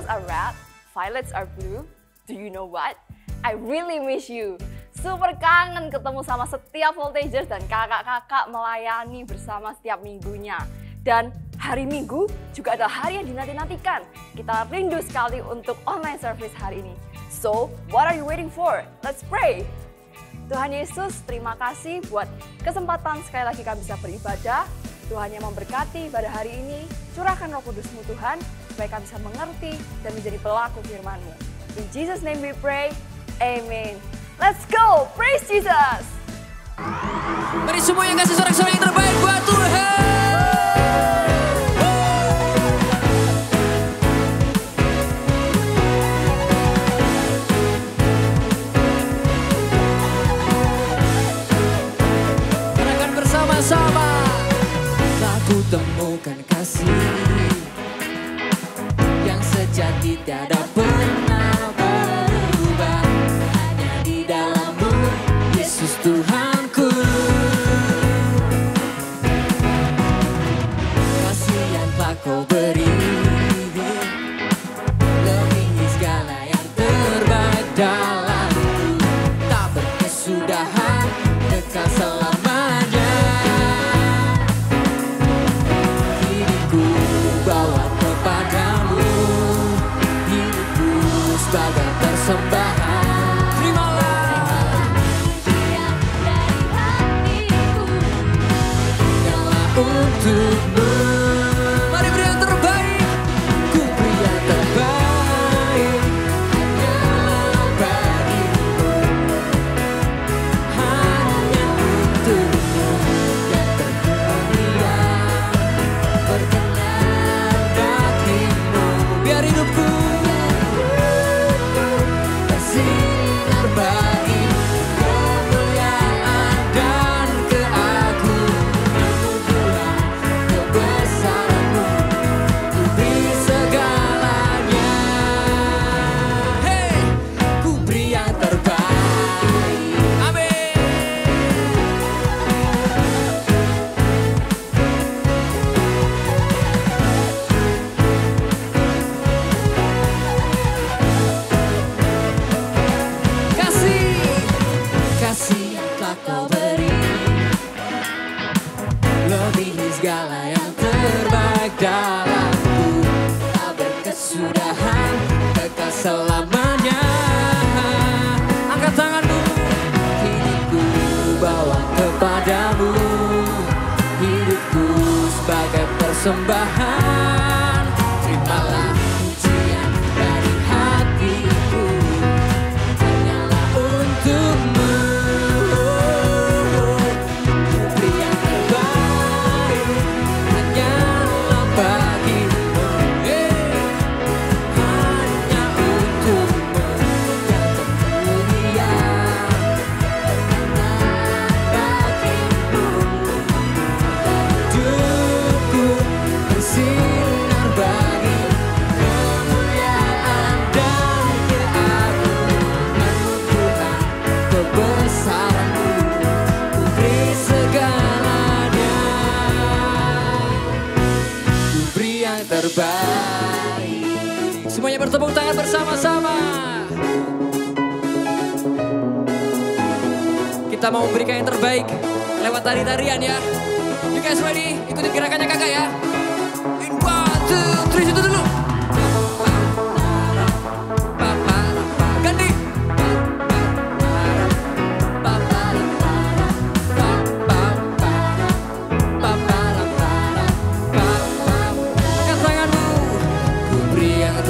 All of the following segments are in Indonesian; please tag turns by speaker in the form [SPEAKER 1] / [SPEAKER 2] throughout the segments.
[SPEAKER 1] Roses are red, violets are blue. Do you know what? I really miss you. Super kangen ketemu sama setiap Voltagers dan kakak-kakak melayani bersama setiap minggunya. Dan hari Minggu juga adalah hari yang dinanti-nantikan. Kita rindu sekali untuk online service hari ini. So, what are you waiting for? Let's pray! Tuhan Yesus, terima kasih buat kesempatan sekali lagi kami bisa beribadah. Tuhan yang memberkati pada hari ini, curahkan Roh Kudus-Mu Tuhan, supaya kami bisa mengerti dan menjadi pelaku firman-Mu. In Jesus' name we pray, Amen. Let's go, praise Jesus!
[SPEAKER 2] Mari semua yang kasih sorak-sorai yang terbaik buat Tuhan. Sama telah ku temukan kasih yang sejati tiada pernah berubah, hanya di dalam-Mu Yesus Tuhanku. Kasih yang telah Kau beri melebihi segala yang terbaik dalam-Ku, tak berkesudahan, kekal selamanya. Sebagai persembahan, terimalah pujian dari hatiku, hanyalah untuk-Mu. Mari beri yang terbaik, ku beri yang terbaik, hanyalah bagi-Mu, hanya untuk-Mu yang termulia, berkenan bagi-Mu. Biar hidupku bersinar bagi kemuliaan dan keagungan-Mu Tuhan, kebesaran-Mu, ku beri segalanya. Hey, ku beri yang terbaik. Amin. Kasih yang telah Kau beri melebihi segala yang terbaik dalam-Ku, tak berkesudahan, kekal selamanya. Angkat tangan-Mu, hidupku bawa kepadamu, hidupku sebagai persembahan, terimalah pujian dari hatiku, hanyalah untuk-Mu. Terbaik. Semuanya bertepuk tangan bersama-sama. Kita mau memberikan yang terbaik lewat tari-tarian ya. You guys ready? Ikutin gerakannya kakak ya. In 1, 2, 3, situ dulu. Ganti.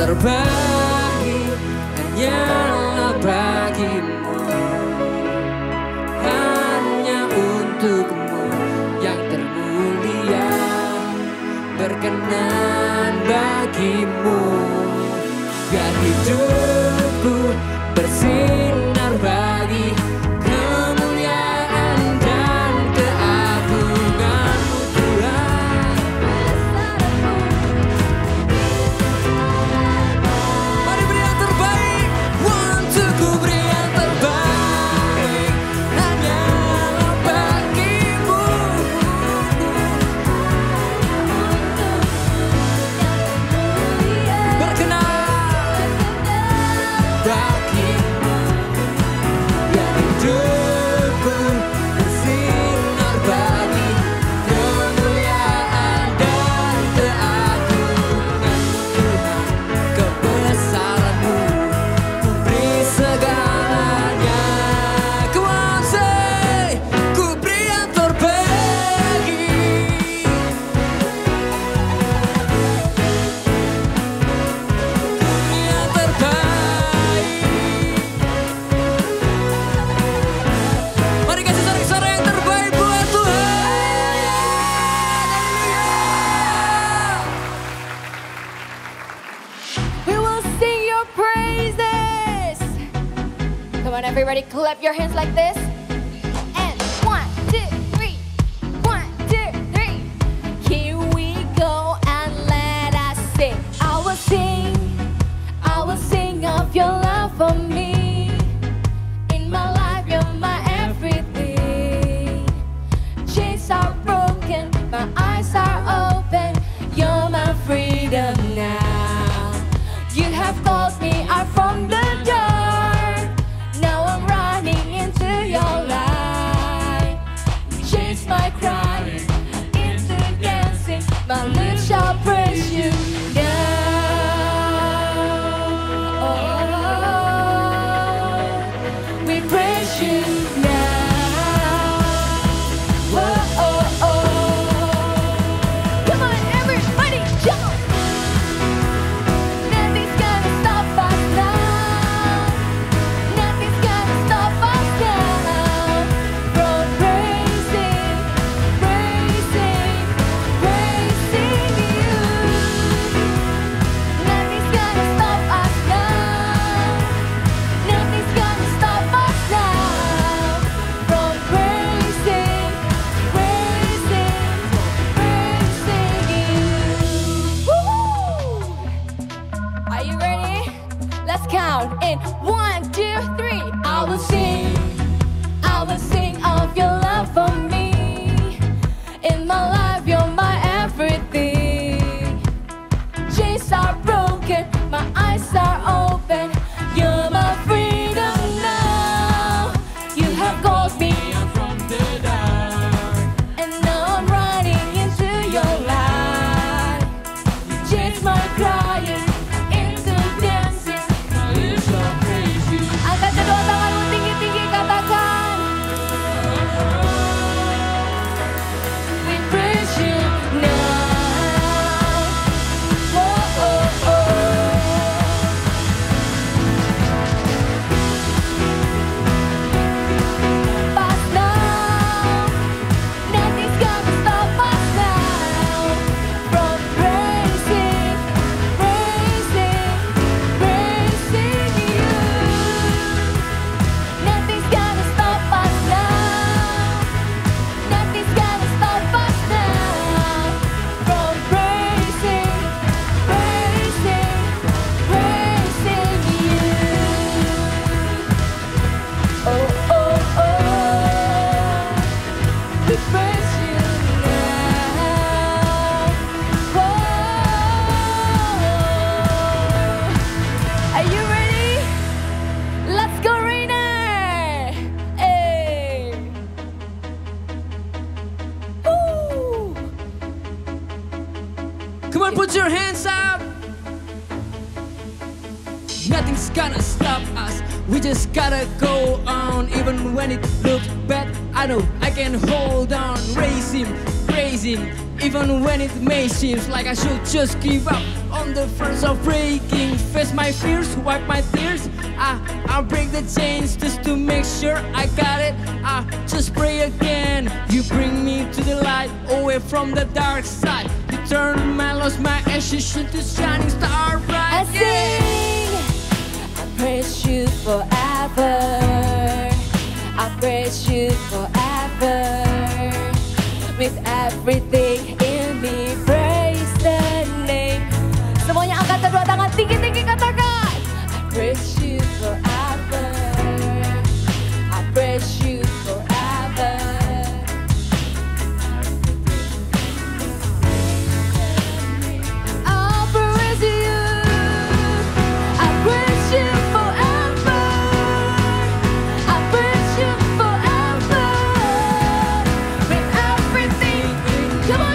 [SPEAKER 2] Terbaik hanyalah bagi-Mu, hanya untuk-Mu yang termulia, berkenan bagi-Mu. Biar hidupku bersinar bagi kemuliaan dan keagungan-Mu Tuhan. Mari beri yang terbaik, one, two, ku beri yang terbaik, hanyalah bagi-Mu. Berkenan
[SPEAKER 1] on, everybody, clap your hands like this. And 1, 2, 3. 1, 2, 3. Here we go, and let us sing. I will sing of your love for me. In my life, you're my everything. Chains are broken, my eyes are open. You're my freedom now. You have called me out from the dark. Now I'm running into your light. Change my crying into dancing. My lips shall praise you now. We praise you now. Whoa, oh, oh. Come on, everybody, jump! Nothing's gonna stop us now. Nothing's gonna stop us now from praising, praising, praising you. Nothing's gonna stop us now. Nothing's gonna stop us now from praising, praising, praising you. Woo-hoo! Are you ready? Let's count in 1, 2, 3. I will sing of your love for me. In my life, you're my everything. Chains are broken, my eyes are open. You're my freedom now. You have called me out from the dark, and now I'm running into your light. You change my crying into dancing. My lips shall praise you. Angkat kedua tanganmu tinggi-tinggi, katakan. We praise you now. Oh, oh, oh. Us now. Nothing's gonna stop us now from praising, praising, praising you. Nothing's gonna stop us now. Nothing's gonna stop us now from praising, praising, praising you. Oh, oh, oh. We praise you now. Whoa. Are you ready? Let's go, Rainer! Hey! Woo!
[SPEAKER 2] Come on, put your hands up. Nothing's gonna stop us. We just gotta go on, even when it looks bad. I know I can hold on, raise him, praise him, even when it may seem like I should just give up. On the verge of breaking, face my fears, wipe my tears. I'll break the chains just to make sure I got it. I just pray again. You bring me to the light, away from the dark side. You turn my loss, my ashes into shining star bright.
[SPEAKER 1] I sing, I praise you forever. I praise you forever. With everything in me, praise the name. Semuanya angkat kedua tangan tinggi-tinggi, katakan. I praise you forever. I praise you forever. I'll praise you. I praise you forever. I praise you forever. With everything, come on.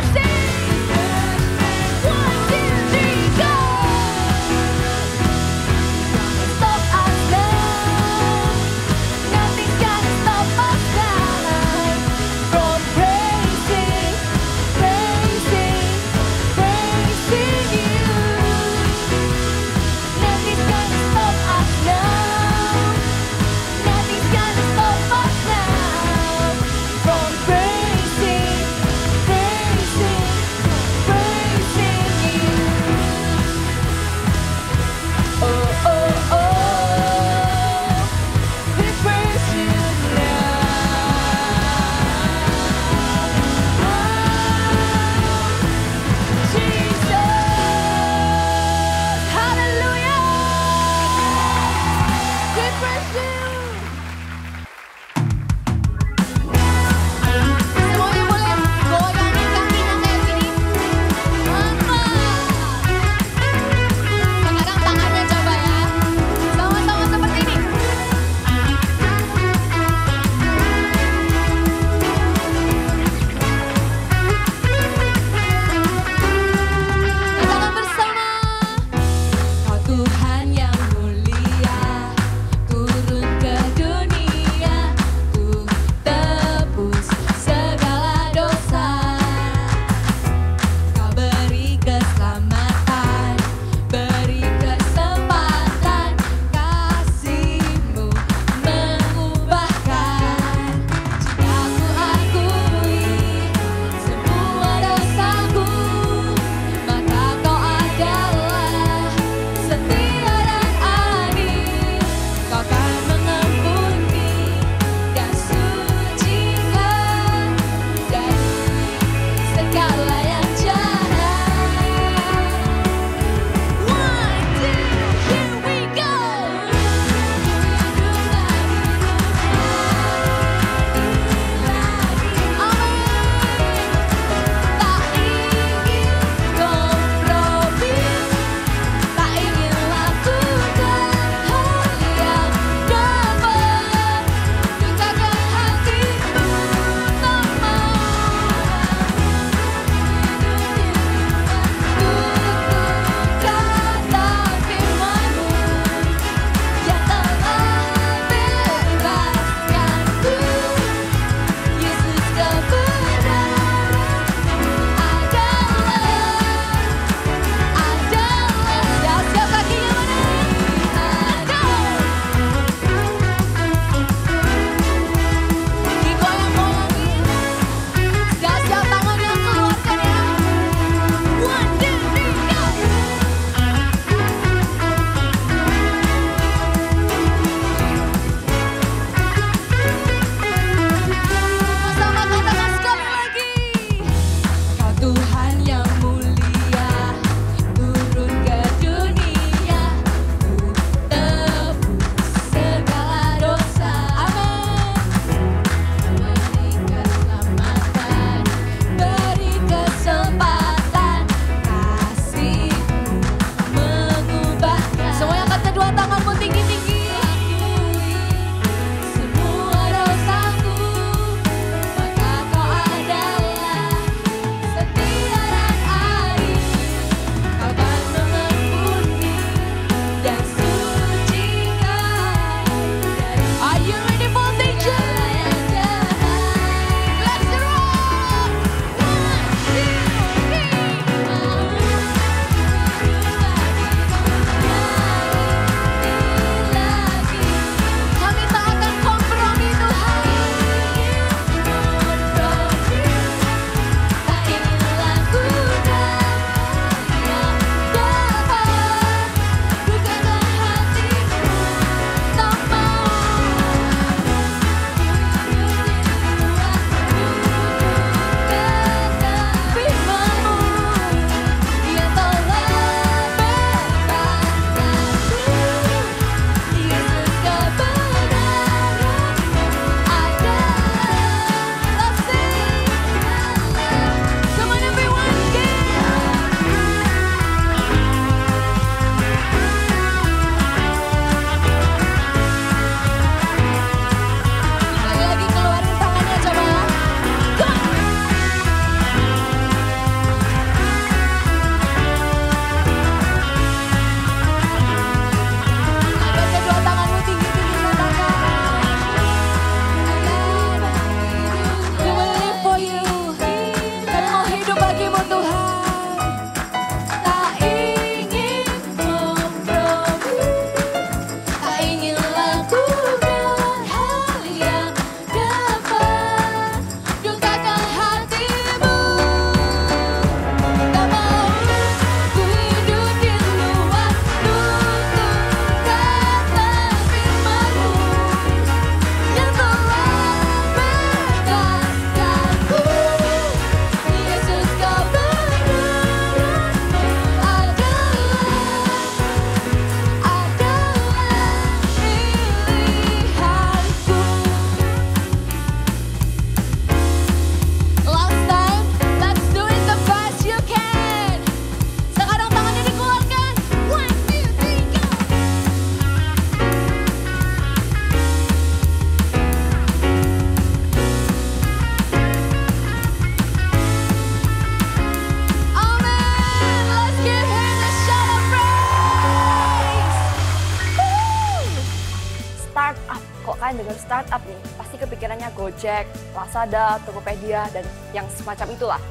[SPEAKER 1] kalian dengar startup nih, pasti kepikirannya Gojek, Lazada, Tokopedia, dan yang semacam itulah.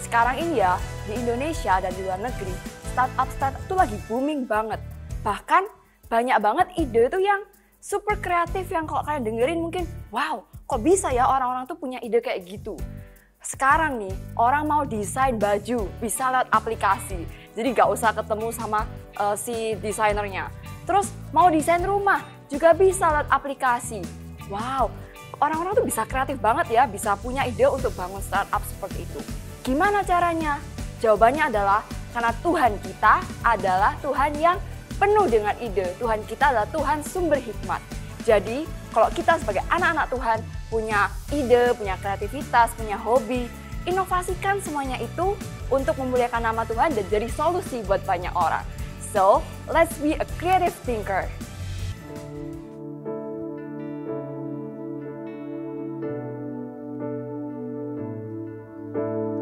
[SPEAKER 1] Sekarang ini ya, di Indonesia dan di luar negeri, startup itu lagi booming banget. Bahkan banyak banget ide itu yang super kreatif yang kalau kalian dengerin mungkin, wow, kok bisa ya orang-orang tuh punya ide kayak gitu. Sekarang nih, orang mau desain baju bisa lewat aplikasi. Jadi gak usah ketemu sama si desainernya. Terus mau desain rumah juga bisa lewat aplikasi. Wow, orang-orang tuh bisa kreatif banget ya, bisa punya ide untuk bangun startup seperti itu. Gimana caranya? Jawabannya adalah karena Tuhan kita adalah Tuhan yang penuh dengan ide. Tuhan kita adalah Tuhan sumber hikmat. Jadi, kalau kita sebagai anak-anak Tuhan punya ide, punya kreativitas, punya hobi, inovasikan semuanya itu untuk memuliakan nama Tuhan dan jadi solusi buat banyak orang. So, let's be a creative thinker.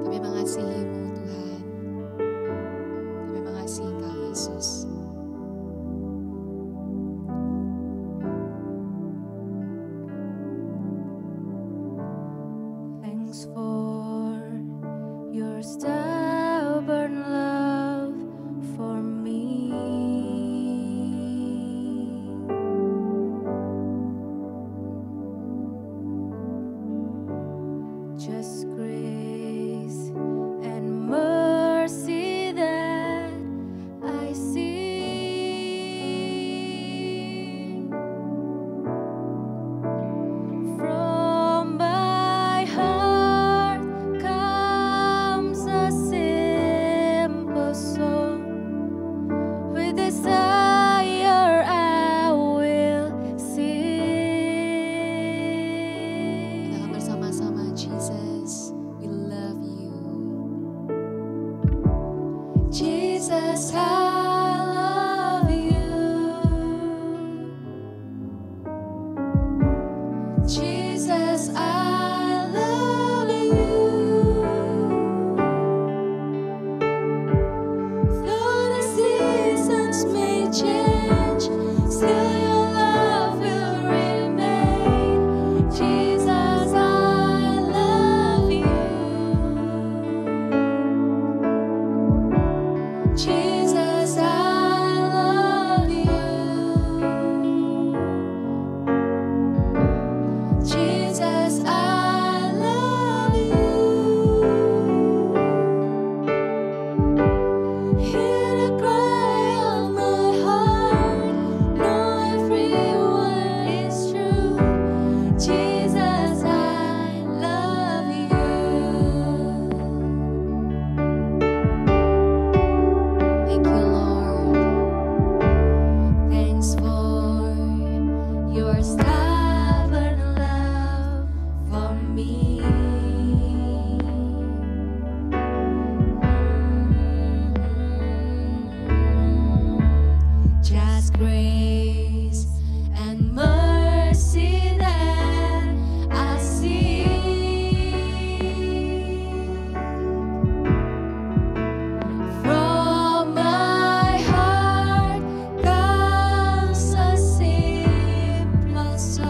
[SPEAKER 3] Kami mengasihi-Mu Tuhan. Kami mengasihi Engkau Yesus.
[SPEAKER 4] Thanks for your stubborn love for me. Just grace and mercy that I see. From my heart comes a simple song. With desire I will sing.
[SPEAKER 3] Kita akan bersama-sama, Jesus, we love you.
[SPEAKER 4] Jesus, I love you. Jesus, I love you. Though the seasons may change, still your love will remain. Jesus, I love you. Jesus, I love you. Jesus, I love you. Hear the cry of my heart. Know every word is true. Jesus, I love you.
[SPEAKER 3] Thank you, Lord. Thanks for your stubborn love for me. Just grace and mercy that I see. From my heart comes a simple song.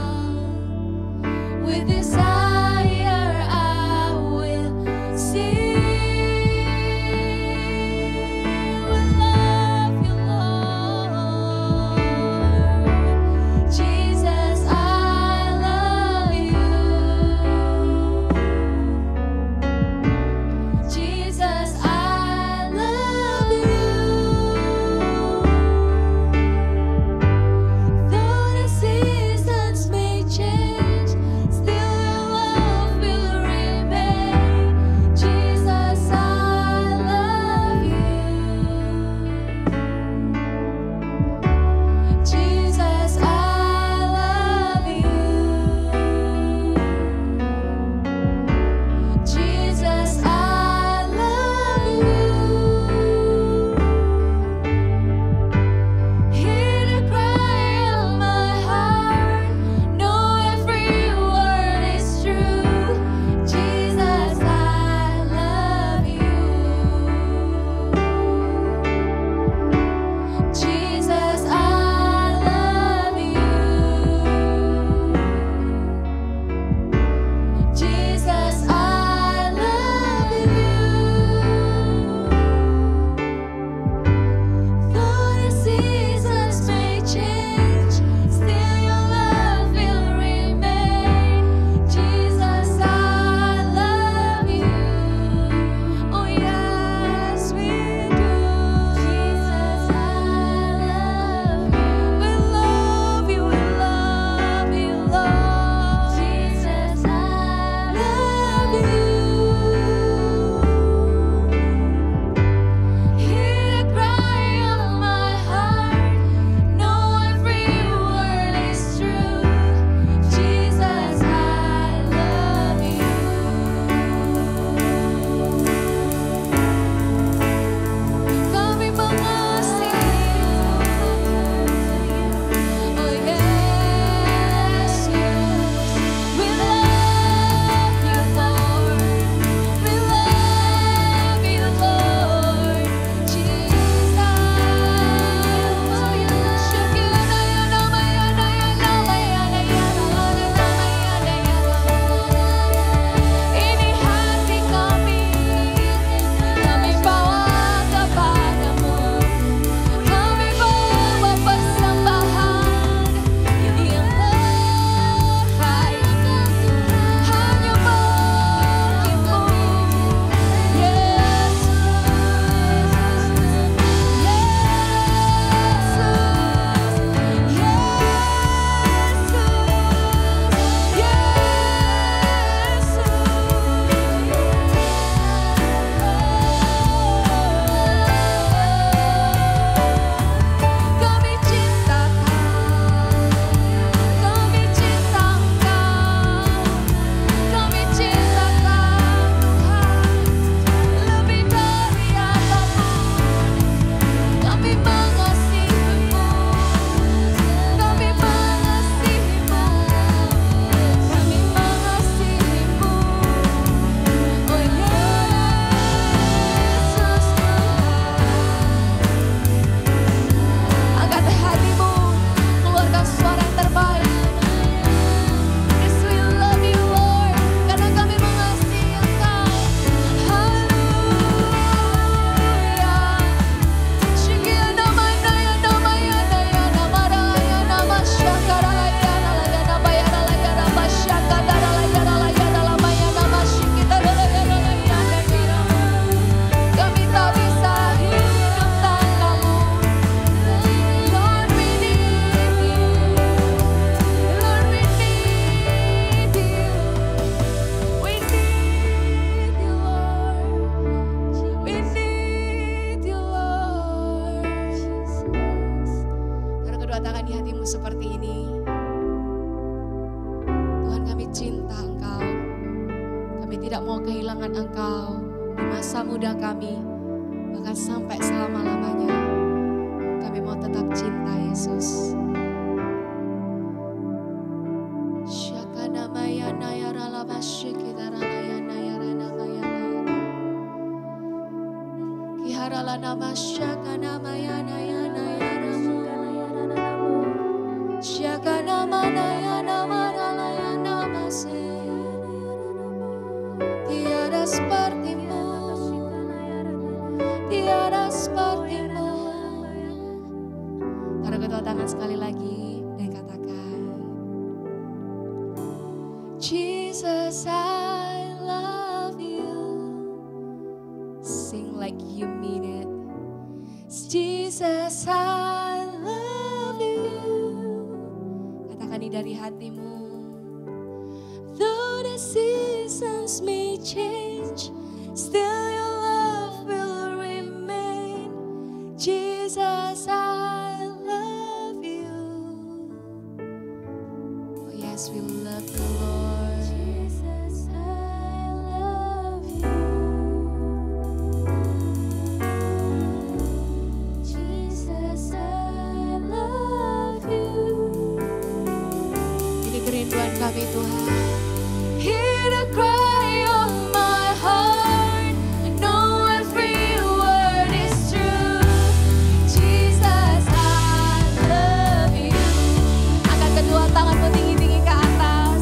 [SPEAKER 3] tidak mau kehilangan Engkau di masa muda kami, bahkan sampai selama-lamanya. Kami mau tetap cinta Yesus. Tiada sepertimu, tiada sepertimu. Taruh kedua tangan sekali lagi dan katakan, Jesus, I love you. Sing like you mean it. Jesus, I love you. Katakan ini dari hatimu. Though the seasons may change, still your love will remain. Jesus, I love you. Oh yes, we love you, Lord. Jesus, I love you. Jesus, I love you. Ini kerinduan kami, Tuhan. Hear the cry of my heart. I know every word is true. Jesus, I love you. Angkat kedua tanganmu tinggi-tinggi ke atas.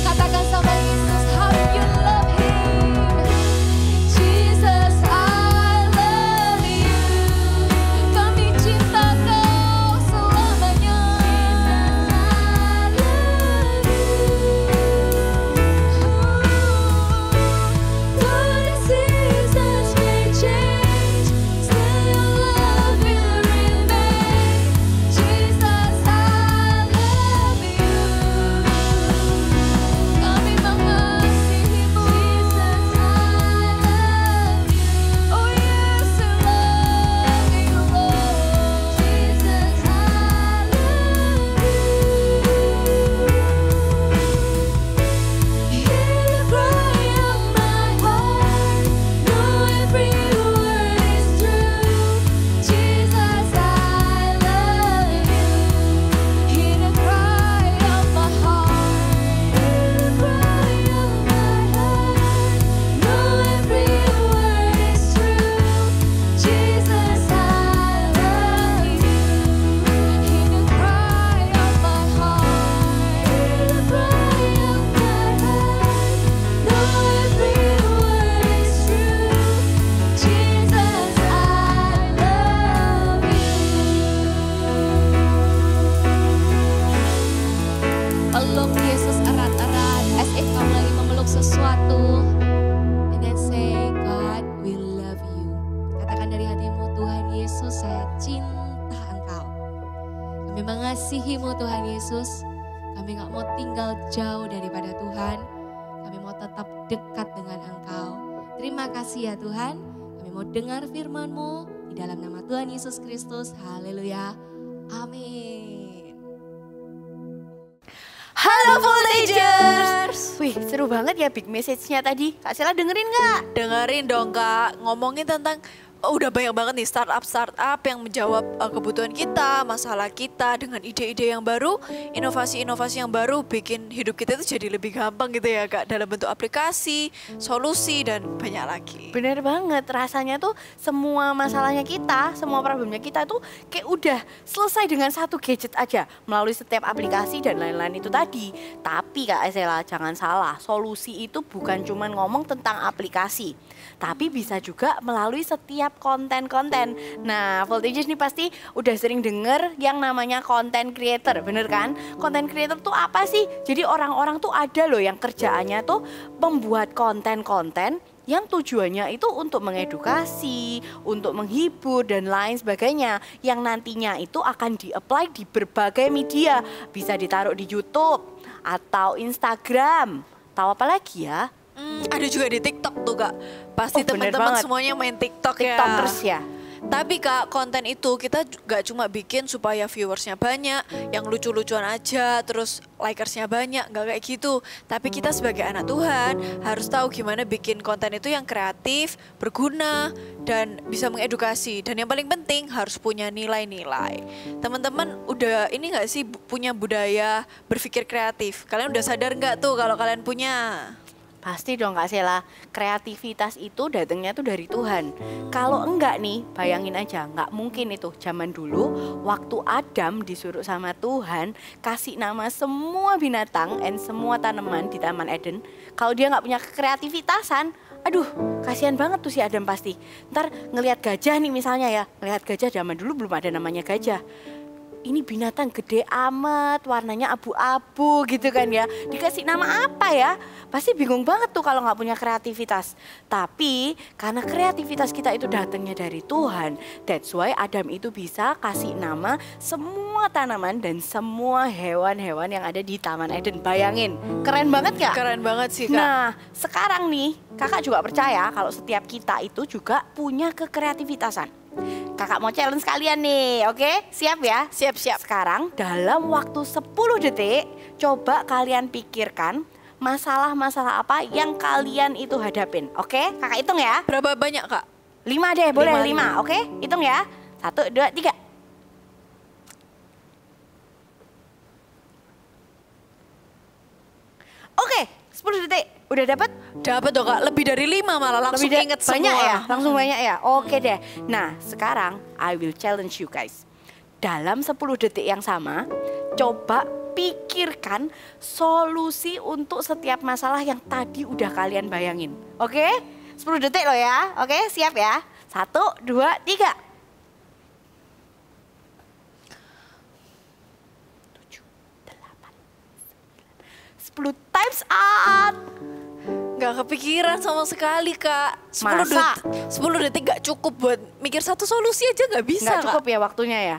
[SPEAKER 3] Katakan sama Yesus, how you love Him. Jesus, I love you. Kami cinta Kau selamanya. Peluk Yesus erat-erat as if kamu lagi memeluk sesuatu. And then say, God, we love you. Katakan dari hatimu, Tuhan Yesus, saya cinta Engkau. Kami mengasihi-Mu, Tuhan Yesus. Kami gak mau tinggal jauh daripada Tuhan. Kami mau tetap dekat dengan Engkau. Terima kasih ya Tuhan. Kami mau dengar firman-Mu di dalam nama Tuhan Yesus Kristus. Haleluya. Amin.
[SPEAKER 5] Halo Voltagers. Wih, seru banget ya big message-nya tadi. Kak Sela dengerin nggak?
[SPEAKER 6] Dengerin dong Kak, ngomongin tentang udah banyak banget nih startup yang menjawab kebutuhan kita, masalah kita dengan ide-ide yang baru, inovasi-inovasi yang baru bikin hidup kita itu jadi lebih gampang gitu ya Kak, dalam bentuk aplikasi, solusi dan banyak lagi.
[SPEAKER 5] Bener banget, rasanya tuh semua masalahnya kita, semua problemnya kita tuh kayak udah selesai dengan satu gadget aja melalui setiap aplikasi dan lain-lain itu tadi. Tapi Kak Sela jangan salah, solusi itu bukan cuma ngomong tentang aplikasi, tapi bisa juga melalui setiap konten-konten. Nah, Voltagers nih pasti udah sering denger yang namanya content creator, bener kan? Content creator tuh apa sih? Jadi orang-orang tuh ada loh yang kerjaannya tuh membuat konten-konten yang tujuannya itu untuk mengedukasi, untuk menghibur dan lain sebagainya, yang nantinya itu akan di-apply di berbagai media. Bisa ditaruh di YouTube atau Instagram, tahu apa lagi ya?
[SPEAKER 6] Ada juga di TikTok tuh Kak. Pasti teman-teman semuanya main TikTok ya.
[SPEAKER 5] TikTokers ya.
[SPEAKER 6] Tapi Kak, konten itu kita gak cuma bikin supaya viewersnya banyak, yang lucu-lucuan aja, terus likersnya banyak, gak kayak gitu. Tapi kita sebagai anak Tuhan harus tahu gimana bikin konten itu yang kreatif, berguna, dan bisa mengedukasi. Dan yang paling penting harus punya nilai-nilai. Teman-teman udah ini gak sih punya budaya berpikir kreatif? Kalian udah sadar gak tuh kalau kalian punya?
[SPEAKER 5] Pasti dong Kak Sela, kreativitas itu datangnya tuh dari Tuhan. Kalau enggak nih, bayangin aja, enggak mungkin itu. Zaman dulu, waktu Adam disuruh sama Tuhan, kasih nama semua binatang dan semua tanaman di Taman Eden. Kalau dia nggak punya kreativitasan, aduh kasihan banget tuh si Adam pasti. Ntar ngelihat gajah nih misalnya ya, ngelihat gajah zaman dulu belum ada namanya gajah. Ini binatang gede amat, warnanya abu-abu gitu kan ya. Dikasih nama apa ya? Pasti bingung banget tuh kalau nggak punya kreativitas. Tapi karena kreativitas kita itu datangnya dari Tuhan, that's why Adam itu bisa kasih nama semua tanaman dan semua hewan-hewan yang ada di Taman Eden. Bayangin, keren banget gak?
[SPEAKER 6] Keren banget sih Kak.
[SPEAKER 5] Nah, sekarang nih kakak juga percaya kalau setiap kita itu juga punya kekreativitasan. Kakak mau challenge kalian nih, oke? Siap ya?
[SPEAKER 6] Siap-siap.
[SPEAKER 5] Sekarang dalam waktu 10 detik, coba kalian pikirkan masalah-masalah apa yang kalian itu hadapin, oke? Kakak hitung ya.
[SPEAKER 6] Berapa banyak Kak?
[SPEAKER 5] 5 deh, boleh 5,
[SPEAKER 6] Lima.
[SPEAKER 5] oke? Hitung ya. 1, 2, 3. Oke, 10 detik. Udah dapat?
[SPEAKER 6] Dapat dong Kak, lebih dari 5 malah langsung inget
[SPEAKER 5] banyak
[SPEAKER 6] semua.
[SPEAKER 5] ya, langsung banyak ya. Oke deh. Nah, sekarang I will challenge you guys. Dalam 10 detik yang sama, coba pikirkan solusi untuk setiap masalah yang tadi udah kalian bayangin. Oke? 10 detik loh ya. Oke, siap ya? 1, 2, 3. 7, 8, 9, 10 times up.
[SPEAKER 6] Gak kepikiran sama sekali Kak. 10
[SPEAKER 5] Masa?
[SPEAKER 6] 10 detik gak cukup buat mikir satu solusi aja gak bisa
[SPEAKER 5] Nggak cukup
[SPEAKER 6] Kak.
[SPEAKER 5] ya waktunya ya.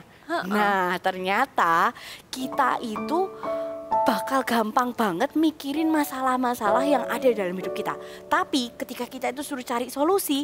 [SPEAKER 5] Nah, ternyata kita itu bakal gampang banget mikirin masalah-masalah yang ada dalam hidup kita. Tapi ketika kita itu suruh cari solusi,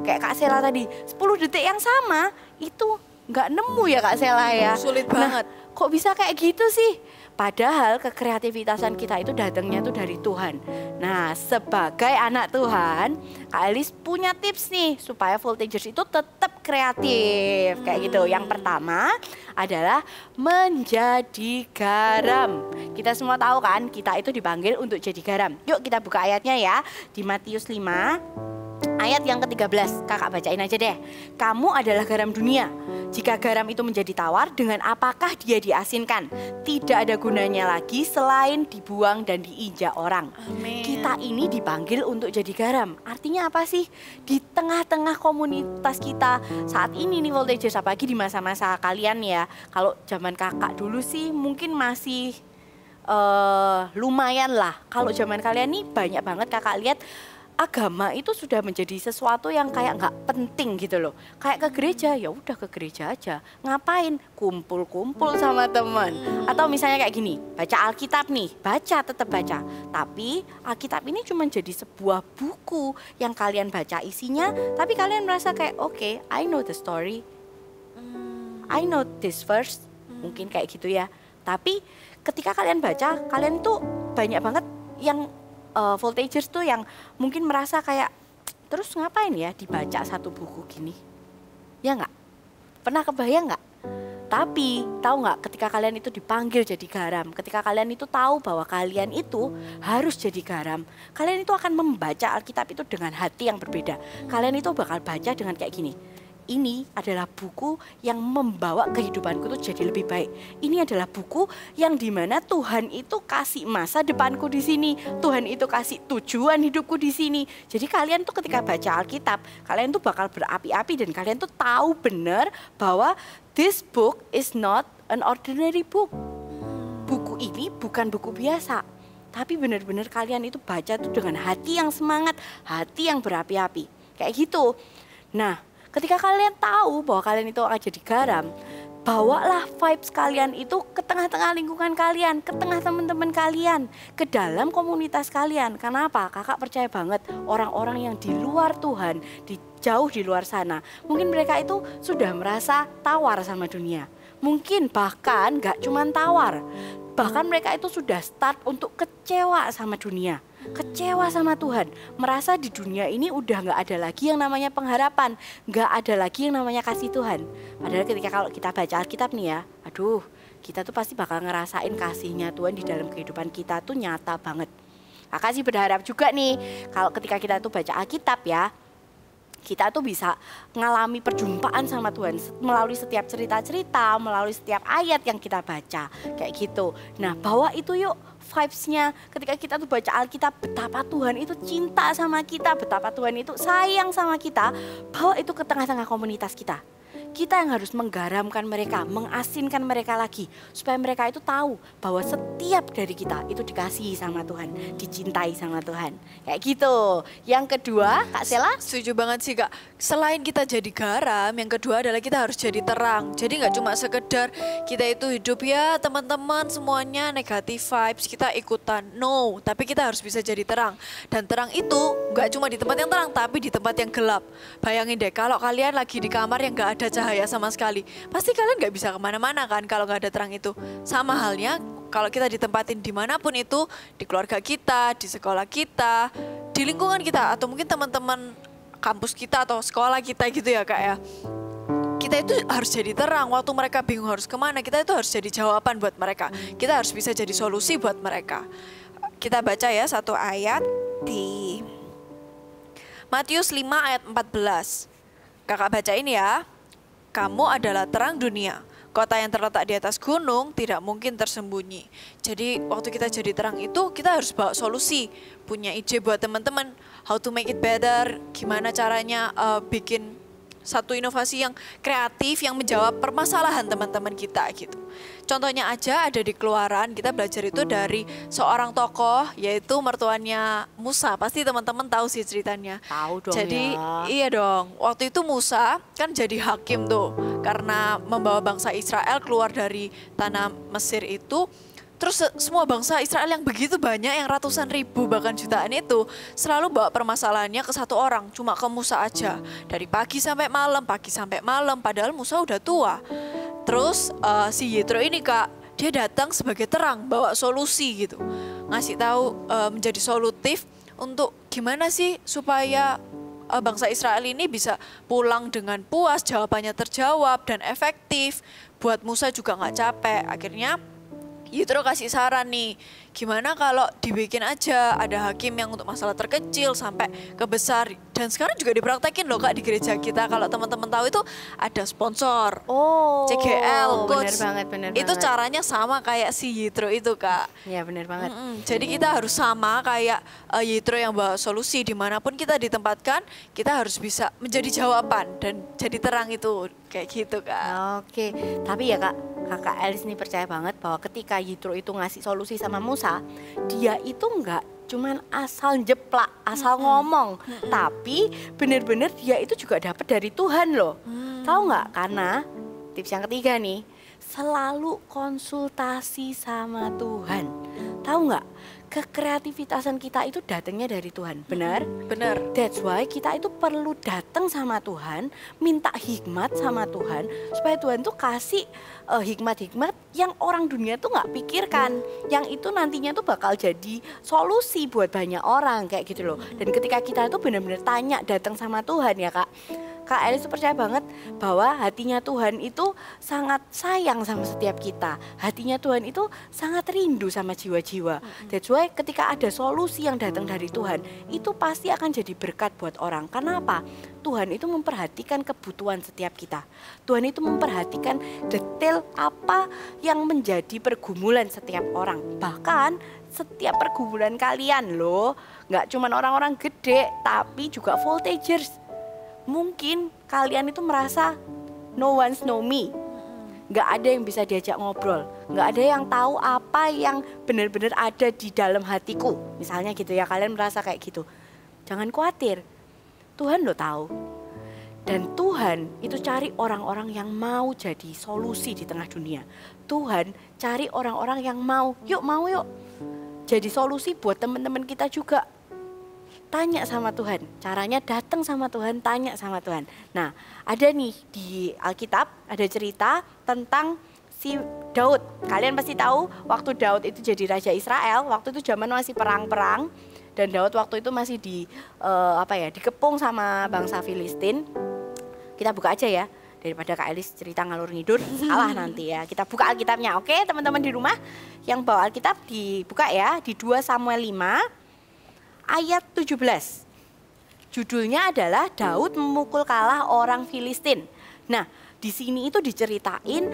[SPEAKER 5] kayak Kak Sela tadi, 10 detik yang sama itu nggak nemu ya Kak Sela ya.
[SPEAKER 6] Sulit
[SPEAKER 5] Nah,
[SPEAKER 6] banget.
[SPEAKER 5] kok bisa kayak gitu sih? Padahal kekreativitasan kita itu datangnya tuh dari Tuhan. Nah, sebagai anak Tuhan, Kak Elis punya tips nih supaya Voltagers itu tetap kreatif kayak gitu. Yang pertama adalah menjadi garam. Kita semua tahu kan, kita itu dipanggil untuk jadi garam. Yuk kita buka ayatnya ya, di Matius 5. Ayat yang ke-13, kakak bacain aja deh. Kamu adalah garam dunia. Jika garam itu menjadi tawar, dengan apakah dia diasinkan? Tidak ada gunanya lagi selain dibuang dan diinjak orang.
[SPEAKER 6] Amin.
[SPEAKER 5] Kita ini dipanggil untuk jadi garam. Artinya apa sih? Di tengah-tengah komunitas kita saat ini nih Voltagers, apalagi di masa-masa kalian ya. Kalau zaman kakak dulu sih mungkin masih lumayan lah. Kalau zaman kalian nih banyak banget kakak lihat agama itu sudah menjadi sesuatu yang kayak nggak penting gitu loh. Kayak ke gereja, ya udah ke gereja aja. Ngapain? Kumpul-kumpul sama teman. Atau misalnya kayak gini, baca Alkitab nih, baca tetap baca. Tapi Alkitab ini cuma jadi sebuah buku yang kalian baca isinya, tapi kalian merasa kayak oke, I know the story. I know this verse. Mungkin kayak gitu ya. Tapi ketika kalian baca, kalian tuh banyak banget yang Voltagers tuh yang mungkin merasa kayak terus ngapain ya dibaca satu buku gini, ya nggak? Pernah kebayang nggak? Tapi tahu nggak, ketika kalian itu dipanggil jadi garam, ketika kalian itu tahu bahwa kalian itu harus jadi garam, kalian itu akan membaca Alkitab itu dengan hati yang berbeda. Kalian itu bakal baca dengan kayak gini. Ini adalah buku yang membawa kehidupanku tuh jadi lebih baik. Ini adalah buku yang dimana Tuhan itu kasih masa depanku di sini. Tuhan itu kasih tujuan hidupku di sini. Jadi kalian tuh ketika baca Alkitab, kalian tuh bakal berapi-api dan kalian tuh tahu benar bahwa this book is not an ordinary book. Buku ini bukan buku biasa. Tapi benar-benar kalian itu baca tuh dengan hati yang semangat, hati yang berapi-api. Kayak gitu. Nah, ketika kalian tahu bahwa kalian itu akan jadi garam, bawalah vibes kalian itu ke tengah-tengah lingkungan kalian, ke tengah teman-teman kalian, ke dalam komunitas kalian. Kenapa? Kakak percaya banget orang-orang yang di luar Tuhan, di jauh di luar sana. Mungkin mereka itu sudah merasa tawar sama dunia. Mungkin bahkan gak cuman tawar, bahkan mereka itu sudah start untuk kecewa sama dunia, kecewa sama Tuhan, merasa di dunia ini udah gak ada lagi yang namanya pengharapan, gak ada lagi yang namanya kasih Tuhan. Padahal ketika kalau kita baca Alkitab nih ya, aduh, kita tuh pasti bakal ngerasain kasihnya Tuhan di dalam kehidupan kita tuh nyata banget. Kakak sih berharap juga nih kalau ketika kita tuh baca Alkitab ya, kita tuh bisa ngalami perjumpaan sama Tuhan melalui setiap cerita-cerita, melalui setiap ayat yang kita baca, kayak gitu. Nah, bawa itu yuk vibes-nya ketika kita tuh baca Alkitab, betapa Tuhan itu cinta sama kita, betapa Tuhan itu sayang sama kita, bawa itu ke tengah-tengah komunitas kita. Kita yang harus menggaramkan mereka, mengasinkan mereka lagi, supaya mereka itu tahu bahwa setiap dari kita itu dikasihi sama Tuhan, dicintai sama Tuhan. Kayak gitu. Yang kedua, Kak Sela?
[SPEAKER 6] Setuju banget sih Kak. Selain kita jadi garam, yang kedua adalah kita harus jadi terang. Jadi nggak cuma sekedar kita itu hidup ya teman-teman semuanya negatif vibes, kita ikutan. No, tapi kita harus bisa jadi terang. Dan terang itu nggak cuma di tempat yang terang, tapi di tempat yang gelap. Bayangin deh kalau kalian lagi di kamar yang nggak ada cahaya sama sekali, pasti kalian nggak bisa kemana-mana kan kalau nggak ada terang itu. Sama halnya kalau kita ditempatin dimanapun itu, di keluarga kita, di sekolah kita, di lingkungan kita, atau mungkin teman-teman kampus kita atau sekolah kita gitu ya Kak ya. Kita itu harus jadi terang, waktu mereka bingung harus kemana, kita itu harus jadi jawaban buat mereka. Kita harus bisa jadi solusi buat mereka. Kita baca ya satu ayat di Matius 5 ayat 14. Kakak bacain ya. Kamu adalah terang dunia. Kota yang terletak di atas gunung tidak mungkin tersembunyi. Jadi waktu kita jadi terang itu kita harus bawa solusi. Punya ide buat teman-teman. How to make it better. Gimana caranya bikin satu inovasi yang kreatif yang menjawab permasalahan teman-teman kita gitu. Contohnya aja ada di Keluaran, kita belajar itu dari seorang tokoh yaitu mertuanya Musa. Pasti teman-teman tahu sih ceritanya.
[SPEAKER 5] Tahu dong.
[SPEAKER 6] Jadi
[SPEAKER 5] ya.
[SPEAKER 6] iya dong, waktu itu Musa kan jadi hakim tuh karena membawa bangsa Israel keluar dari tanah Mesir itu. Terus semua bangsa Israel yang begitu banyak, yang ratusan ribu bahkan jutaan itu selalu bawa permasalahannya ke satu orang, cuma ke Musa aja. Dari pagi sampai malam, padahal Musa udah tua. Terus si Yitro ini Kak, dia datang sebagai terang, bawa solusi gitu. Ngasih tahu menjadi solutif untuk gimana sih supaya bangsa Israel ini bisa pulang dengan puas, jawabannya terjawab dan efektif. Buat Musa juga nggak capek. Akhirnya Yitro kasih saran nih, gimana kalau dibikin aja ada hakim yang untuk masalah terkecil sampai ke besar. Dan sekarang juga dipraktekin loh Kak di gereja kita. Kalau teman-teman tahu itu ada sponsor, CGL, coach.
[SPEAKER 5] Bener
[SPEAKER 6] itu
[SPEAKER 5] banget.
[SPEAKER 6] caranya sama kayak si Yitro itu Kak.
[SPEAKER 5] Ya benar banget.
[SPEAKER 6] Jadi kita harus sama kayak Yitro yang bawa solusi. Dimanapun kita ditempatkan, kita harus bisa menjadi jawaban dan jadi terang itu. Kayak gitu Kak.
[SPEAKER 5] Oke, tapi ya Kakak Elis nih percaya banget bahwa ketika Yitro itu ngasih solusi sama Musa, dia itu enggak cuman asal jeplak, asal ngomong, tapi bener-bener dia itu juga dapat dari Tuhan loh. Tahu nggak? Karena tips yang ketiga nih, selalu konsultasi sama Tuhan. Tahu nggak? Kekreativitasan kita itu datangnya dari Tuhan, benar?
[SPEAKER 6] Benar.
[SPEAKER 5] That's why kita itu perlu datang sama Tuhan, minta hikmat sama Tuhan, supaya Tuhan tuh kasih hikmat-hikmat yang orang dunia tuh nggak pikirkan, yang itu nantinya tuh bakal jadi solusi buat banyak orang kayak gitu loh. Dan ketika kita tuh benar-benar tanya, datang sama Tuhan ya Kak Elis tuh percaya banget bahwa hatinya Tuhan itu sangat sayang sama setiap kita. Hatinya Tuhan itu sangat rindu sama jiwa-jiwa. That's why ketika ada solusi yang datang dari Tuhan, itu pasti akan jadi berkat buat orang. Karena apa? Tuhan itu memperhatikan kebutuhan setiap kita. Tuhan itu memperhatikan detail apa yang menjadi pergumulan setiap orang. Bahkan setiap pergumulan kalian loh, nggak cuma orang-orang gede, tapi juga voltagers. Mungkin kalian itu merasa no one know me, nggak ada yang bisa diajak ngobrol, nggak ada yang tahu apa yang benar-benar ada di dalam hatiku. Misalnya gitu ya, kalian merasa kayak gitu. Jangan khawatir, Tuhan lo tahu. Dan Tuhan itu cari orang-orang yang mau jadi solusi di tengah dunia. Tuhan cari orang-orang yang mau yuk jadi solusi buat teman-teman kita juga. tanya sama Tuhan. Caranya datang sama Tuhan, tanya sama Tuhan. Nah, ada nih di Alkitab ada cerita tentang si Daud. Kalian pasti tahu waktu Daud itu jadi raja Israel, waktu itu zaman masih perang-perang dan Daud waktu itu masih dikepung sama bangsa Filistin. Kita buka aja ya, daripada Kak Elis cerita ngalur ngidur, salah nanti ya. Kita buka Alkitabnya, oke teman-teman di rumah yang bawa Alkitab dibuka ya, di 2 Samuel 5 ayat 17. Judulnya adalah Daud memukul kalah orang Filistin. Nah, di sini itu diceritain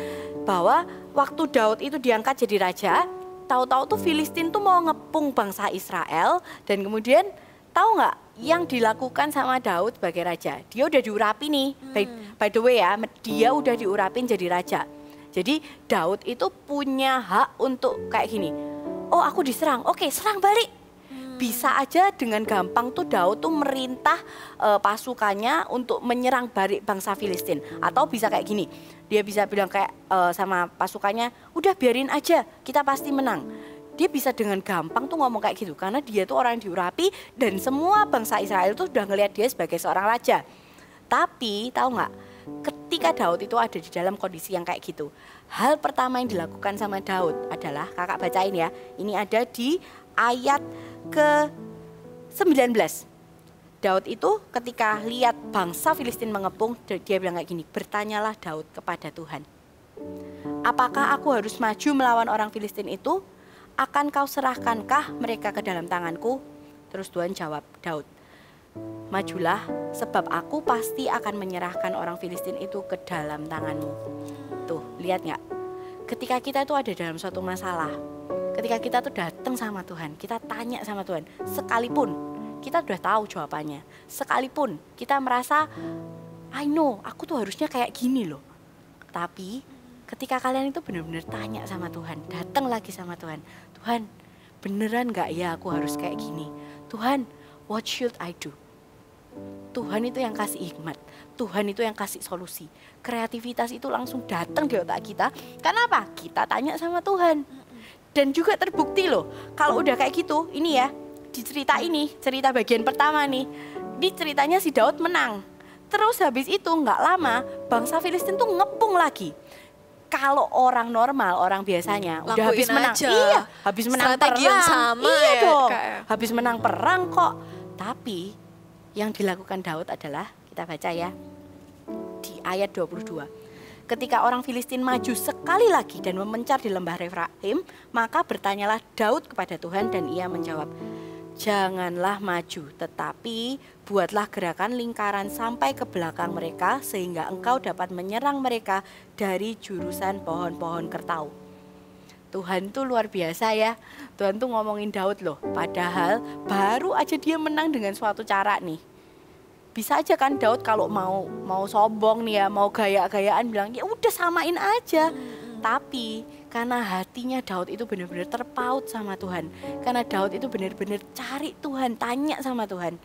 [SPEAKER 5] bahwa waktu Daud itu diangkat jadi raja, tahu-tahu tuh Filistin tuh mau ngepung bangsa Israel dan kemudian tahu nggak yang dilakukan sama Daud sebagai raja? Dia udah diurapi nih, by the way ya, dia udah diurapin jadi raja. Jadi Daud itu punya hak untuk kayak gini, oh aku diserang, oke serang balik. Bisa aja dengan gampang tuh Daud tuh merintah pasukannya untuk menyerang balik bangsa Filistin. Atau bisa kayak gini, dia bisa bilang kayak sama pasukannya, udah biarin aja, kita pasti menang. Dia bisa dengan gampang tuh ngomong kayak gitu, karena dia tuh orang yang diurapi dan semua bangsa Israel tuh udah ngelihat dia sebagai seorang raja. Tapi tahu nggak, ketika Daud itu ada di dalam kondisi yang kayak gitu, hal pertama yang dilakukan sama Daud adalah, kakak bacain ya, ini ada di ayat ke-19. Daud itu ketika lihat bangsa Filistin mengepung, dia bilang kayak gini, bertanyalah Daud kepada Tuhan, apakah aku harus maju melawan orang Filistin itu? Akan kau serahkankah mereka ke dalam tanganku? Terus Tuhan jawab Daud, majulah sebab aku pasti akan menyerahkan orang Filistin itu ke dalam tanganmu. Tuh, lihat nggak? Ketika kita itu ada dalam suatu masalah, ketika kita tuh datang sama Tuhan, kita tanya sama Tuhan, sekalipun kita udah tahu jawabannya, sekalipun kita merasa, I know, aku tuh harusnya kayak gini loh. Tapi ketika kalian itu benar-benar tanya sama Tuhan, datang lagi sama Tuhan, Tuhan, beneran gak ya aku harus kayak gini? Tuhan, what should I do? Tuhan itu yang kasih hikmat, Tuhan itu yang kasih solusi. Kreativitas itu langsung datang di otak kita. Kenapa? Kita tanya sama Tuhan. Dan juga terbukti loh, kalau udah kayak gitu, ini ya, di cerita ini, cerita bagian pertama nih, di ceritanya si Daud menang. Terus habis itu nggak lama, bangsa Filistin tuh ngepung lagi. Kalau orang normal, orang biasanya udah habis menang,
[SPEAKER 6] aja.
[SPEAKER 5] Iya, habis menang
[SPEAKER 6] strategi
[SPEAKER 5] perang,
[SPEAKER 6] yang sama
[SPEAKER 5] iya
[SPEAKER 6] ya,
[SPEAKER 5] dong,
[SPEAKER 6] kayak.
[SPEAKER 5] habis menang perang kok. Tapi yang dilakukan Daud adalah, kita baca ya, di ayat 22. Ketika orang Filistin maju sekali lagi dan memencar di lembah Refraim, maka bertanyalah Daud kepada Tuhan dan ia menjawab, janganlah maju, tetapi buatlah gerakan lingkaran sampai ke belakang mereka sehingga engkau dapat menyerang mereka dari jurusan pohon-pohon kertau. Tuhan tuh luar biasa ya, Tuhan tuh ngomongin Daud loh, padahal baru aja dia menang dengan suatu cara nih. Bisa aja kan Daud kalau mau sombong nih ya, mau gaya-gayaan bilang ya udah samain aja. Tapi karena hatinya Daud itu benar-benar terpaut sama Tuhan. Karena Daud itu benar-benar cari Tuhan, tanya sama Tuhan.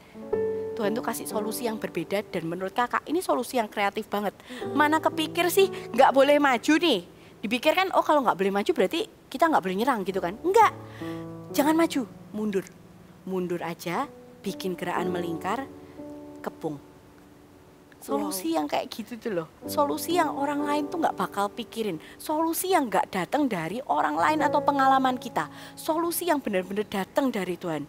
[SPEAKER 5] Tuhan tuh kasih solusi yang berbeda dan menurut kakak ini solusi yang kreatif banget. Mana kepikir sih nggak boleh maju nih. Dipikir kan oh kalau nggak boleh maju berarti kita nggak boleh nyerang gitu kan. Enggak, jangan maju, mundur. Mundur aja, bikin gerakan melingkar, kepung. Solusi yang kayak gitu tuh loh. Solusi yang orang lain tuh nggak bakal pikirin. Solusi yang nggak datang dari orang lain atau pengalaman kita. Solusi yang benar-benar datang dari Tuhan.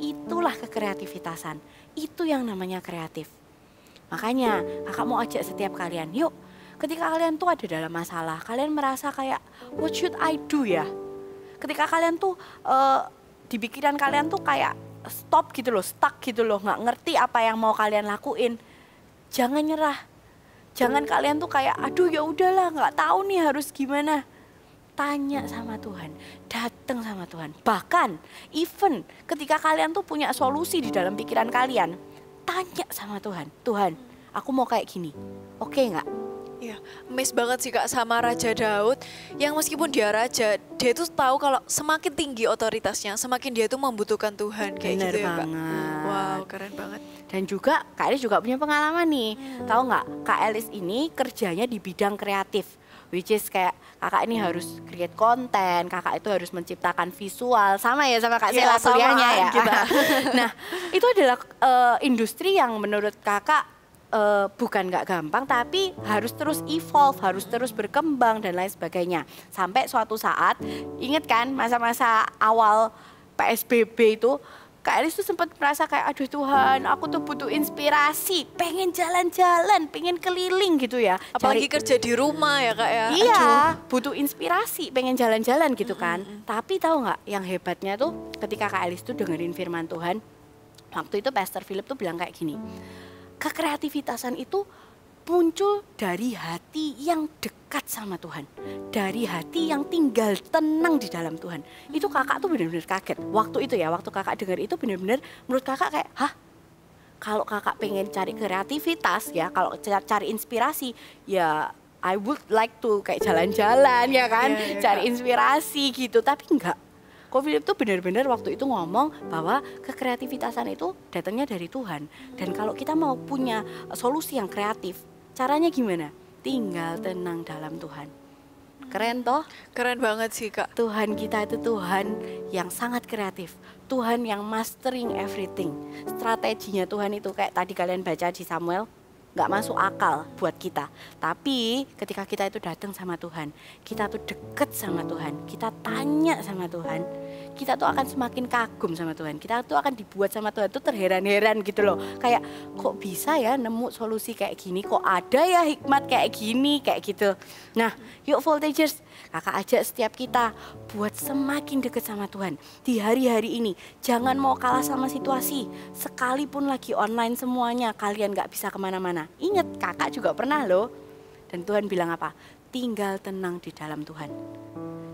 [SPEAKER 5] Itulah kekreativitasan. Itu yang namanya kreatif. Makanya kakak mau ajak setiap kalian, yuk ketika kalian tuh ada dalam masalah, kalian merasa kayak what should I do ya? Ketika kalian tuh di pikiran kalian tuh kayak stop gitu loh, stuck gitu loh, nggak ngerti apa yang mau kalian lakuin. Jangan nyerah. Jangan kalian tuh kayak aduh ya udahlah nggak tahu nih harus gimana. Tanya sama Tuhan, datang sama Tuhan. Bahkan even ketika kalian tuh punya solusi di dalam pikiran kalian, tanya sama Tuhan. Tuhan, aku mau kayak gini. Oke nggak?
[SPEAKER 6] Iya, amazed banget sih Kak sama Raja Daud yang meskipun dia raja, dia tuh tahu kalau semakin tinggi otoritasnya, semakin dia tuh membutuhkan Tuhan kayak
[SPEAKER 5] Bener
[SPEAKER 6] gitu ya Kak.
[SPEAKER 5] banget.
[SPEAKER 6] Wow, keren banget.
[SPEAKER 5] Dan juga Kak Elis juga punya pengalaman nih. Tahu nggak? Kak Elis ini kerjanya di bidang kreatif. which is kayak kakak ini harus create konten, kakak itu harus menciptakan visual, sama ya sama Kak Sela
[SPEAKER 6] sama
[SPEAKER 5] kuliahnya ya.
[SPEAKER 6] kita.
[SPEAKER 5] Nah, itu adalah industri yang menurut kakak bukan nggak gampang, tapi harus terus evolve, harus terus berkembang dan lain sebagainya. Sampai suatu saat, inget kan masa-masa awal PSBB itu, Kak Elis tuh sempat merasa kayak, aduh Tuhan, aku tuh butuh inspirasi, pengen jalan-jalan, pengen keliling gitu ya.
[SPEAKER 6] Apalagi kerja di rumah ya Kak ya.
[SPEAKER 5] Iya,
[SPEAKER 6] Aduh.
[SPEAKER 5] butuh inspirasi, pengen jalan-jalan gitu kan. Tapi tahu nggak, yang hebatnya tuh ketika Kak Elis tuh dengerin firman Tuhan, waktu itu Pastor Philip tuh bilang kayak gini, kekreativitasan itu muncul dari hati yang dekat sama Tuhan, dari hati yang tinggal tenang di dalam Tuhan. Itu kakak tuh benar-benar kaget. Waktu itu ya, waktu kakak dengar itu benar-benar menurut kakak kayak, hah? Kalau kakak pengen cari kreativitas ya, kalau cari inspirasi ya I would like to kayak jalan-jalan ya kan, cari inspirasi gitu. Tapi enggak. Ko Philip tuh benar-benar waktu itu ngomong bahwa kekreativitasan itu datangnya dari Tuhan. Dan kalau kita mau punya solusi yang kreatif, caranya gimana? Tinggal tenang dalam Tuhan. Keren toh?
[SPEAKER 6] Keren banget sih Kak.
[SPEAKER 5] Tuhan kita itu Tuhan yang sangat kreatif. Tuhan yang mastering everything. Strateginya Tuhan itu kayak tadi kalian baca di Samuel, nggak masuk akal buat kita. Tapi ketika kita itu datang sama Tuhan, kita tuh deket sama Tuhan, kita tanya sama Tuhan, kita tuh akan semakin kagum sama Tuhan. Kita tuh akan dibuat sama Tuhan tuh terheran-heran gitu loh. Kayak kok bisa ya nemu solusi kayak gini, kok ada ya hikmat kayak gini, kayak gitu. Nah, yuk Voltagers, kakak ajak setiap kita buat semakin deket sama Tuhan. Di hari-hari ini, jangan mau kalah sama situasi. Sekalipun lagi online semuanya, kalian gak bisa kemana-mana. Ingat, kakak juga pernah loh. Dan Tuhan bilang apa? Tinggal tenang di dalam Tuhan.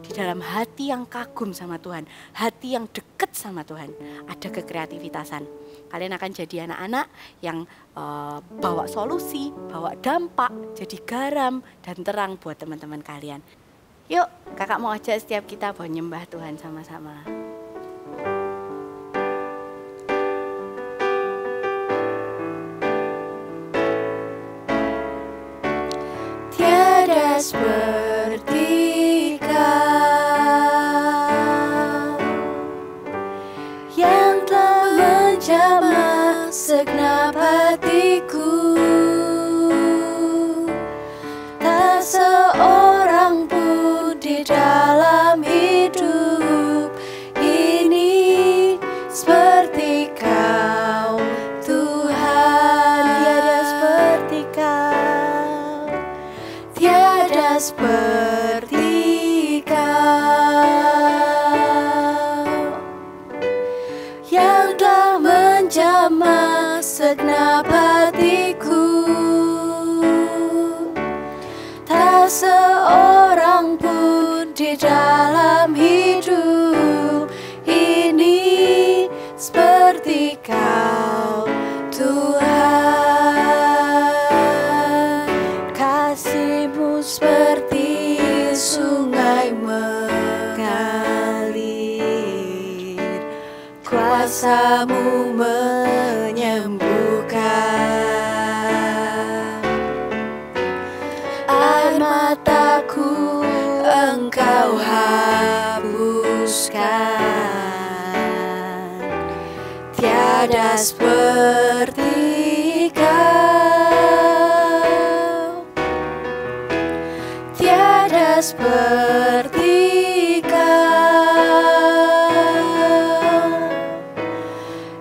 [SPEAKER 5] Di dalam hati yang kagum sama Tuhan, hati yang deket sama Tuhan, ada kekreativitasan. Kalian akan jadi anak-anak yang bawa solusi, bawa dampak, jadi garam dan terang buat teman-teman kalian. Yuk, kakak mau ajak setiap kita buat nyembah Tuhan sama-sama.
[SPEAKER 4] Tiada seperti Kau yang telah menjamah segenap hatiku. Tak seorang pun di dalam hidup ini seperti Kau, Tuhan. Tiada seperti Kau, tiada seperti Kau yang telah menjamah segenap hatiku. Tak seorang pun di dalam hidup ini seperti Kau, Tuhan. Kasih-Mu seperti sungai mengalir, kuasa-Mu menyembuhkan. Air mataku Engkau hapuskan. Tiada seperti Kau, tiada seperti Kau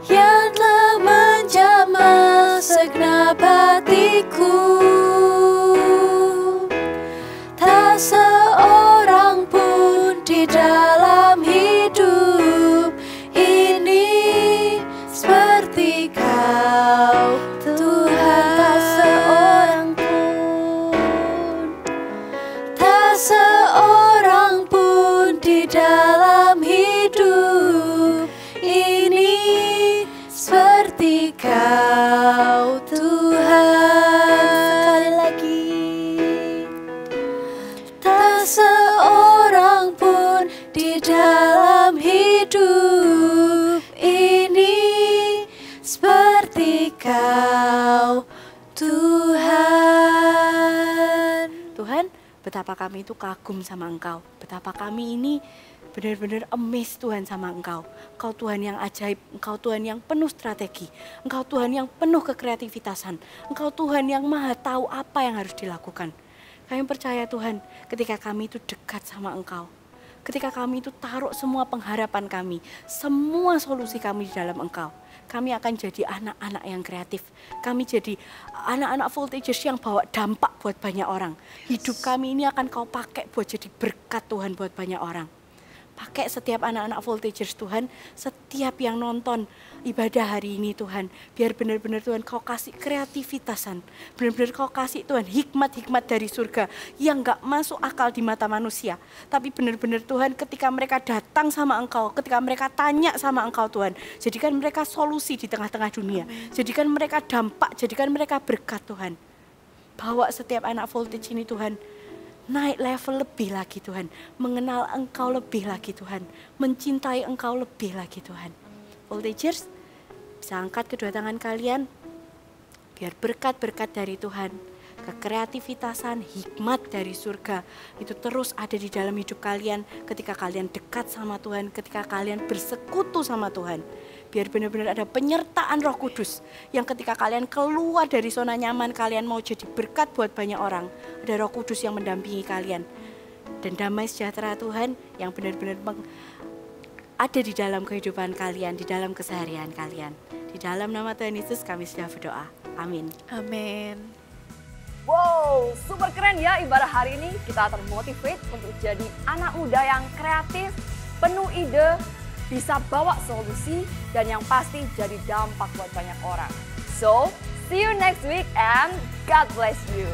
[SPEAKER 4] yang telah menjamah segenap hatiku. Tak seorang pun di dalam hidup ini seperti Kau, Tuhan. Tak seorang pun, tak seorang pun di dalam hidup ini seperti Kau, Tuhan. Sekali lagi, tak seorang pun di dalam hidup ini seperti Kau, Tuhan.
[SPEAKER 5] Tuhan, betapa kami itu kagum sama Engkau. Betapa kami ini benar-benar amazed Tuhan sama Engkau. Engkau Tuhan yang ajaib, Engkau Tuhan yang penuh strategi, Engkau Tuhan yang penuh kekreativitasan, Engkau Tuhan yang maha tahu apa yang harus dilakukan. Kami percaya Tuhan, ketika kami itu dekat sama Engkau, ketika kami itu taruh semua pengharapan kami, semua solusi kami di dalam Engkau, kami akan jadi anak-anak yang kreatif. Kami jadi anak-anak voltagers yang bawa dampak buat banyak orang. Hidup kami ini akan Kau pakai buat jadi berkat Tuhan buat banyak orang. Pakai setiap anak-anak voltagers Tuhan, setiap yang nonton ibadah hari ini Tuhan, biar benar-benar Tuhan Kau kasih kreativitasan, benar-benar Kau kasih Tuhan hikmat-hikmat dari surga yang gak masuk akal di mata manusia. Tapi benar-benar Tuhan ketika mereka datang sama Engkau, ketika mereka tanya sama Engkau Tuhan, jadikan mereka solusi di tengah-tengah dunia, jadikan mereka dampak, jadikan mereka berkat Tuhan. Bawa setiap anak voltage ini Tuhan, naik level lebih lagi Tuhan, mengenal Engkau lebih lagi Tuhan, mencintai Engkau lebih lagi Tuhan. Voltagers, bisa angkat kedua tangan kalian, biar berkat-berkat dari Tuhan, kekreativitasan, hikmat dari surga, itu terus ada di dalam hidup kalian ketika kalian dekat sama Tuhan, ketika kalian bersekutu sama Tuhan. Biar benar-benar ada penyertaan Roh Kudus yang ketika kalian keluar dari zona nyaman kalian mau jadi berkat buat banyak orang, ada Roh Kudus yang mendampingi kalian. Dan damai sejahtera Tuhan yang benar-benar ada di dalam kehidupan kalian, di dalam keseharian kalian. Di dalam nama Tuhan Yesus kami sudah berdoa. Amin.
[SPEAKER 6] Amin.
[SPEAKER 1] Wow, super keren ya ibadah hari ini. Kita termotivate untuk jadi anak muda yang kreatif, penuh ide, bisa bawa solusi, dan yang pasti jadi dampak buat banyak orang. So, see you next week and God bless you.